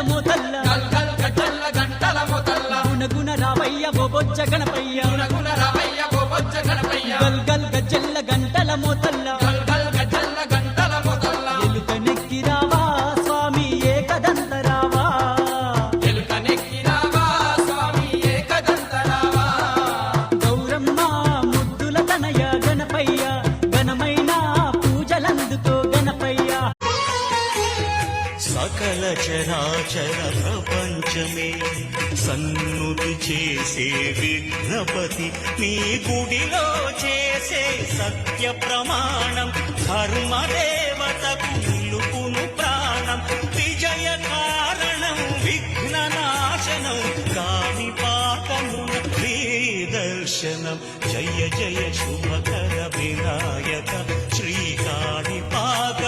మోతల్ల గల్ గల్ గజ్జల్ల గంటల మోతల్ల గుణగుణ రావయ్య ఓ బొజ్జ గణపయ్య గుణగుణ రామయ్య ఓ బొజ్జ గణపయ్య గల్ గల్ గజ్జల్ల గంటల మోతల్ల గల్ గల్ గజ్జల్ల గంటల మోతల్ల ఎలుక నెక్కి రావా స్వామి ఏకదంత రావా ఎలుక నెక్కి రావా స్వామి ఏకదంత రావా గౌరమ్మ ముద్దుల తనయ గణపయ్య ఘనమైన పూజలందుకో గణపయ్య సకల చరాచర ప్రపంచమే సన్నుతి చేసే విఘ్నపతి నీ గుడిలో చేసే సత్య ప్రమాణం ధర్మదేవ